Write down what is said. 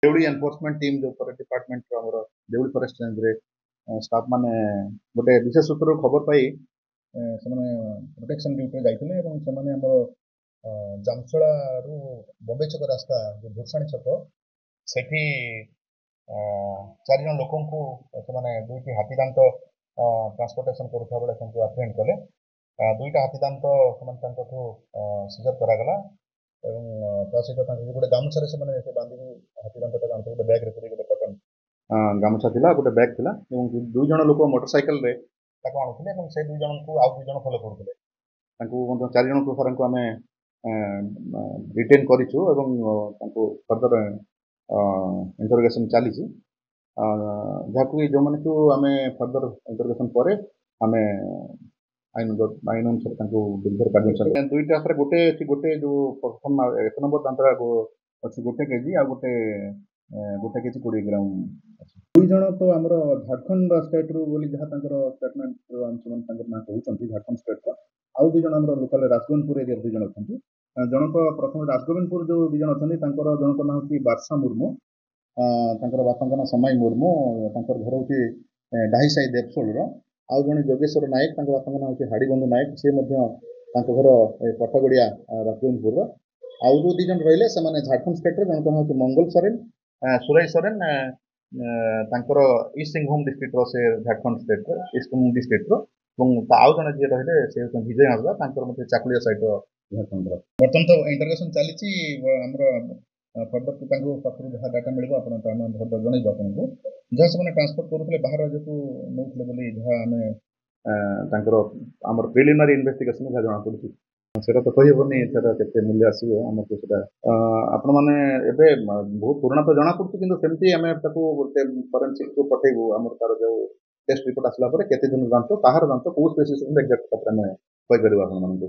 Deuli enforcement team जो forest department हमर Deuli forest range रे स्टाफ माने गोटे विशेष सूत्र खबर पाई ସେମାନେ ପ୍ରୋଟେକ୍ସନ୍ ଡ୍ୟୁଟିରେ ଯାଇଥିଲେ ଏବଂ ସେମାନେ ଆମର ଜାମଶଳାରୁ ବମ୍ବେ ଛକ ରାସ୍ତା ଯେଉଁ ଭୂଷାଣୀ ଛକ ସେଠି 4 ଜଣ ଲୋକଙ୍କୁ ସେମାନେ ଦୁଇଟି ହାତୀଦାନ୍ତ ଟ୍ରାନ୍ସପୋର୍ଟେସନ୍ କରୁଥିବା ବେଳେ ତାଙ୍କୁ ଆପ୍ରେହେଣ୍ଡ କଲେ। ଦୁଇଟା ହାତୀଦାନ୍ତ ସେମାନେ ତାଙ୍କଠୁ ସିଜର କରାଗଲା ଏବଂ ତା ସହିତ ତାଙ୍କୁ ଗୋଟେ ଗାମୁଛାରେ ସେମାନେ ସେ ବାନ୍ଧିକି ହାତୀଦାନ୍ତଟା ଗାମୁଛା ଗୋଟେ ବ୍ୟାଗ୍ରେ ପୁରେଇ ଗୋଟେ କଟନ୍ ଗାମୁଛା ଥିଲା ଗୋଟେ ବ୍ୟାଗ୍ ଥିଲା ଏବଂ 2 ଜଣ ଲୋକ ମୋଟରସାଇକେଲରେ ତାକୁ ଆଣୁଥିଲେ ଏବଂ ସେ 2 ଜଣଙ୍କୁ ଆଉ 2 ଜଣ ଫଲୋ କରୁଥିଲେ। ତାଙ୍କୁ ମଧ୍ୟ 4 ଜଣ ପ୍ରକାରଙ୍କୁ ଆମେ ରିଟେନ୍ କରିଛୁ ଏବଂ ତାଙ୍କୁ ଫର୍ଦର ଇଣ୍ଟରୋଗେସନ୍ ଚାଲିଛି। ଯାହାକୁ ଯେଉଁମାନଙ୍କୁ ଆମେ ଫର୍ଦର ଇଣ୍ଟରୋଗେସନ୍ ପରେ ଆମେ ଆଇନ ଅନୁସାରେ ତାଙ୍କୁ ବିରୁଦ୍ଧରେ କାର୍ଯ୍ୟାନୁଷ୍ଠାନ ଦୁଇଟା ଆସରେ ଗୋଟେ ଯେଉଁ ପ୍ରଥମ 1 ନମ୍ବର ଦାନ୍ତରା ଅଛି 1 କେଜି ଆଉ ଗୋଟେ 1 କେଜି 20 ଗ୍ରାମ ଅଛି। 2 ଜଣ ତ ଆମର ଝାଡ଼ଖଣ୍ଡ ଷ୍ଟେଟ୍ରୁ ବୋଲି ଯାହା ତାଙ୍କର ଷ୍ଟେଟମେଣ୍ଟରୁ ସେମାନେ ତାଙ୍କର ନାଁ କହୁଛନ୍ତି ଝାଡ଼ଖଣ୍ଡ ଷ୍ଟେଟ୍ର। ଆଉ 2 ଜଣ ଆମର ଲୋକାଲ ରାଜଗୋବିନ୍ଦପୁର ଏରିଆର 2 ଜଣ ଅଛନ୍ତି। ଜଣକ ପ୍ରଥମେ ରାଜଗୋବିନ୍ଦପୁର ଯେଉଁ 2 ଜଣ ଅଛନ୍ତି ତାଙ୍କର ଜଣଙ୍କ ନାଁ ହେଉଛି ବାର୍ଷା ମୁର୍ମୁ, ତାଙ୍କର ବାପାଙ୍କ ନାଁ ସମାଇ ମୁର୍ମୁ, ତାଙ୍କର ଘର ହେଉଛି ଡାହିସାହି ଦେବଶୋଳର। ଆଉ ଜଣେ ଯୋଗେଶ୍ୱର ନାୟକ ତାଙ୍କ ବାପାଙ୍କ ନାଁ ହେଉଛି ହାଡ଼ିବନ୍ଧୁ ନାୟକ, ସେ ମଧ୍ୟ ତାଙ୍କ ଘର କଟଗଡ଼ିଆ ରାଜଗୋବିନ୍ଦପୁରର। ଆଉ ଯେଉଁ 2 ଜଣ ରହିଲେ ସେମାନେ ଝାଡ଼ଖଣ୍ଡ ଷ୍ଟେଟ୍ର, ଜଣଙ୍କ ନାଁ ହେଉଛି ମଙ୍ଗଲ ସରେନ, ସୁରେଶ ସରେନ, ତାଙ୍କର ଇଷ୍ଟ ସିଂଭୂମ ଡିଷ୍ଟ୍ରିକ୍ଟର ସେ ଝାଡ଼ଖଣ୍ଡ ଷ୍ଟେଟ୍ର ଇଷ୍ଟ ସିଂଭୂମ ଡିଷ୍ଟ୍ରିକ୍ଟର ଏବଂ ଆଉ ଜଣେ ଯିଏ ରହିଲେ ସେ ହେଉଛନ୍ତି ବିଜୟ ହାଜରା, ତାଙ୍କର ମଧ୍ୟ ଚାକୁଳିଆ ସାଇଟ୍ର ଝାଡ଼ଖଣ୍ଡର। ବର୍ତ୍ତମାନ ତ ଇଣ୍ଟରୋଗେସନ୍ ଚାଲିଛି ଆମର ଫର୍ଦର ତାଙ୍କୁ ପାଖରୁ ଯାହା ଡାଟା ମିଳିବ ଆପଣ ଆମେ ଫର୍ଦର ଜଣାଇବୁ ଆପଣଙ୍କୁ। ଯାହା ସେମାନେ ଟ୍ରାନ୍ସପୋର୍ଟ କରୁଥିଲେ ବାହାର ରାଜ୍ୟକୁ ନେଉଥିଲେ ବୋଲି ଯାହା ଆମେ ତାଙ୍କର ଆମର ପ୍ରିଲିମିନାରୀ ଇନଭେଷ୍ଟିଗେସନ୍ ଯାହା ଜଣାପଡ଼ୁଛି। ସେଇଟା ତ କହିହେବନି ସେଟା କେତେ ମୂଲ୍ୟ ଆସିବ ଆମକୁ ସେଟା ଆପଣମାନେ ଏବେ ବହୁତ ପୁରୁଣା ତ ଜଣାପଡ଼ୁଛି, କିନ୍ତୁ ସେମିତି ଆମେ ତାକୁ ଗୋଟେ ଫରେନ୍ସିକ୍କୁ ପଠେଇବୁ ଆମର ତାର ଯେଉଁ ଟେଷ୍ଟ ରିପୋର୍ଟ ଆସିଲା ପରେ କେତେ ଦିନ ଦାନ୍ତ କାହାର ଦାନ୍ତ କୋଉ ସ୍ପେସିସ୍ ଏକ୍ଜାକ୍ଟ ଆମେ କହିପାରିବୁ ଆପଣମାନଙ୍କୁ।